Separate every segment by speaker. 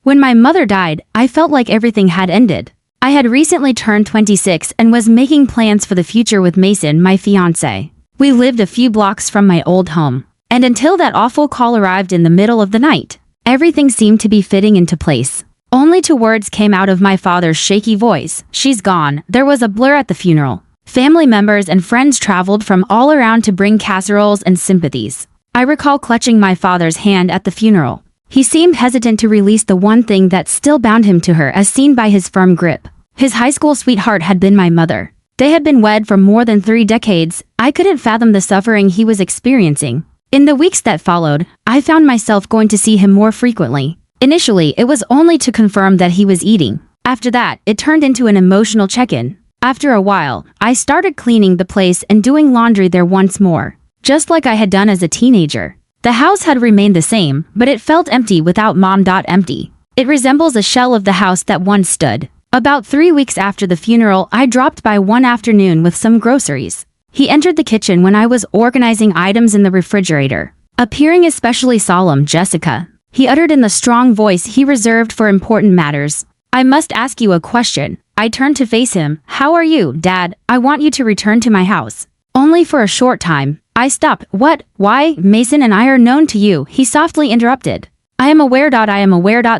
Speaker 1: When my mother died, I felt like everything had ended. I had recently turned 26 and was making plans for the future with Mason, my fiancé. We lived a few blocks from my old home. And until that awful call arrived in the middle of the night, everything seemed to be fitting into place. Only two words came out of my father's shaky voice. She's gone. There was a blur at the funeral. Family members and friends traveled from all around to bring casseroles and sympathies. I recall clutching my father's hand at the funeral. He seemed hesitant to release the one thing that still bound him to her, as seen by his firm grip. His high school sweetheart had been my mother. They had been wed for more than 3 decades. I couldn't fathom the suffering he was experiencing. In the weeks that followed, I found myself going to see him more frequently. Initially, it was only to confirm that he was eating. After that, it turned into an emotional check-in. After a while, I started cleaning the place and doing laundry there once more, just like I had done as a teenager. The house had remained the same, but it felt empty without Mom. Empty. It resembles a shell of the house that once stood. About 3 weeks after the funeral, I dropped by one afternoon with some groceries. He entered the kitchen when I was organizing items in the refrigerator. Appearing especially solemn, "Jessica," he uttered in the strong voice he reserved for important matters. "I must ask you a question." I turned to face him. "How are you, Dad? I want you to return to my house. Only for a short time." I stopped. "What? Why? Mason and I are known to you," he softly interrupted. I am aware.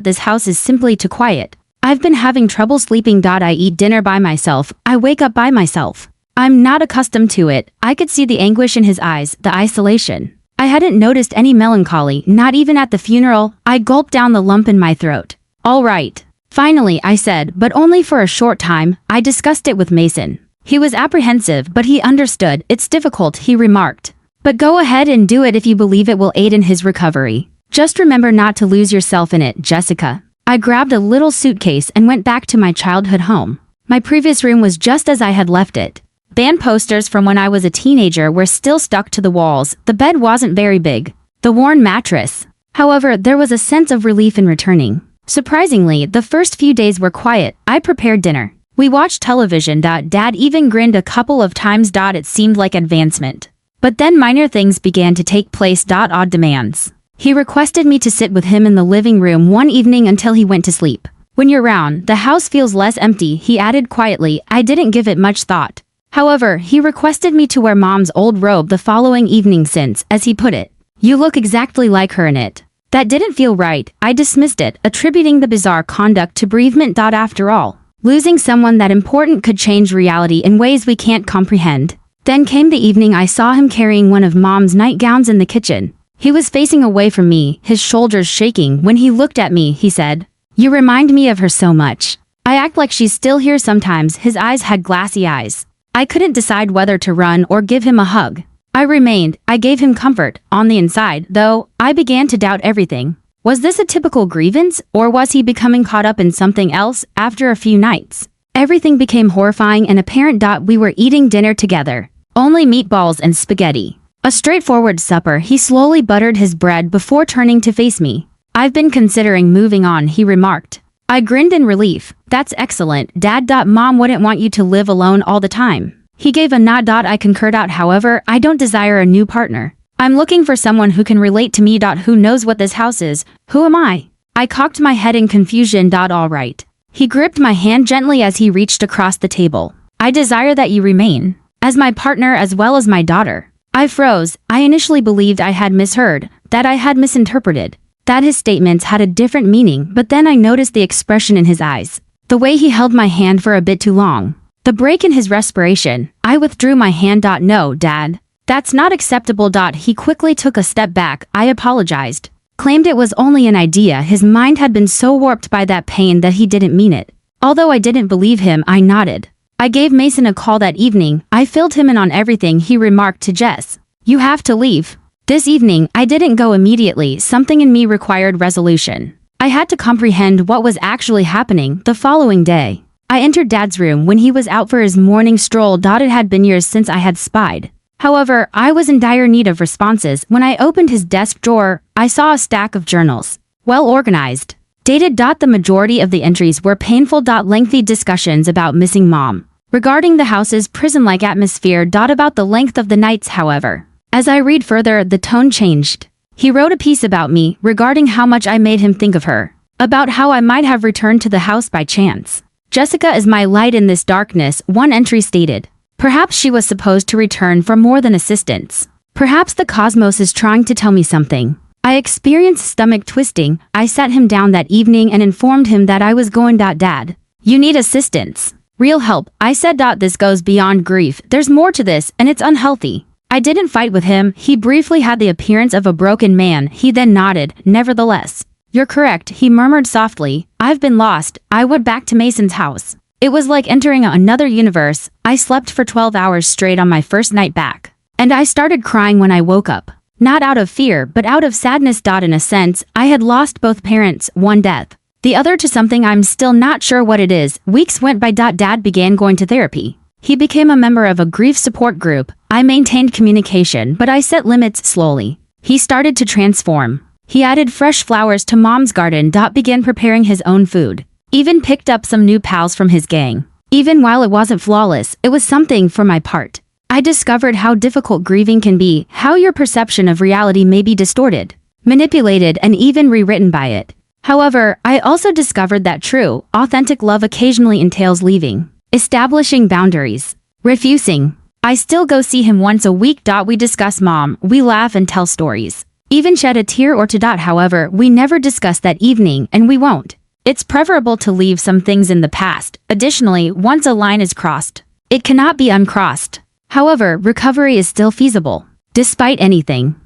Speaker 1: This house is simply too quiet. I've been having trouble sleeping. I eat dinner by myself. I wake up by myself. I'm not accustomed to it." I could see the anguish in his eyes, the isolation. I hadn't noticed any melancholy, not even at the funeral. I gulped down the lump in my throat. "All right." Finally, I said, "but only for a short time." I discussed it with Mason. He was apprehensive, but he understood. "It's difficult," he remarked. "But go ahead and do it if you believe it will aid in his recovery. Just remember not to lose yourself in it, Jessica." I grabbed a little suitcase and went back to my childhood home. My previous room was just as I had left it. Band posters from when I was a teenager were still stuck to the walls. The bed wasn't very big. The worn mattress. However, there was a sense of relief in returning. Surprisingly, the first few days were quiet. I prepared dinner. We watched television. Dad even grinned a couple of times. It seemed like advancement. But then minor things began to take place. Odd demands. He requested me to sit with him in the living room one evening until he went to sleep. "When you're around, the house feels less empty," he added quietly. I didn't give it much thought. However, he requested me to wear Mom's old robe the following evening since, as he put it, "you look exactly like her in it." That didn't feel right. I dismissed it, attributing the bizarre conduct to bereavement. After all, losing someone that important could change reality in ways we can't comprehend. Then came the evening I saw him carrying one of Mom's nightgowns in the kitchen. He was facing away from me, his shoulders shaking. When he looked at me, he said, "You remind me of her so much." I act like she's still here sometimes. His eyes had glassy eyes. I couldn't decide whether to run or give him a hug. I remained. I gave him comfort. On the inside, though, I began to doubt everything. Was this a typical grievance, or was he becoming caught up in something else? After a few nights, everything became horrifying and apparent. We were eating dinner together. Only meatballs and spaghetti. A straightforward supper. He slowly buttered his bread before turning to face me. "I've been considering moving on," he remarked. I grinned in relief. "That's excellent, Dad. Mom wouldn't want you to live alone all the time." He gave a nod. I concurred. However, I don't desire a new partner. I'm looking for someone who can relate to me. Who knows what this house is? Who am I? I cocked my head in confusion. All right. He gripped my hand gently as he reached across the table. "I desire that you remain as my partner as well as my daughter." I froze. I initially believed I had misheard, that I had misinterpreted, that his statements had a different meaning, but then I noticed the expression in his eyes, the way he held my hand for a bit too long, the break in his respiration. I withdrew my hand. "No, Dad. That's not acceptable." He quickly took a step back. I apologized, claimed it was only an idea. His mind had been so warped by that pain that he didn't mean it. Although I didn't believe him, I nodded. I gave Mason a call that evening. I filled him in on everything. He remarked to Jess, "You have to leave." This evening, I didn't go immediately. Something in me required resolution. I had to comprehend what was actually happening. The following day, I entered Dad's room when he was out for his morning stroll. It had been years since I had spied. However, I was in dire need of responses. When I opened his desk drawer, I saw a stack of journals, well organized, dated. The majority of the entries were painful. Lengthy discussions about missing Mom, regarding the house's prison-like atmosphere. About the length of the nights, however. As I read further, the tone changed. He wrote a piece about me, regarding how much I made him think of her. about how I might have returned to the house by chance. Jessica is my light in this darkness, one entry stated. Perhaps she was supposed to return for more than assistance. Perhaps the cosmos is trying to tell me something. I experienced stomach twisting. I sat him down that evening and informed him that I was going. Dad, you need assistance. Real help, I said. This goes beyond grief. There's more to this, and it's unhealthy. I didn't fight with him. He briefly had the appearance of a broken man. He then nodded. Nevertheless, you're correct, he murmured softly. I've been lost. I went back to Mason's house. It was like entering another universe. I slept for 12 hours straight on my first night back. And I started crying when I woke up. Not out of fear, but out of sadness. In a sense, I had lost both parents, one death, the other to something I'm still not sure what it is. Weeks went by. Dad began going to therapy. He became a member of a grief support group. I maintained communication, but I set limits slowly. He started to transform. He added fresh flowers to Mom's garden. Began preparing his own food. Even picked up some new pals from his gang. Even while it wasn't flawless, it was something for my part. I discovered how difficult grieving can be, how your perception of reality may be distorted, manipulated, and even rewritten by it. However, I also discovered that true, authentic love occasionally entails leaving, establishing boundaries, refusing. I still go see him once a week. We discuss Mom, we laugh and tell stories. Even shed a tear or two. However, we never discuss that evening, and we won't. It's preferable to leave some things in the past. Additionally, once a line is crossed, it cannot be uncrossed. However, recovery is still feasible. Despite anything.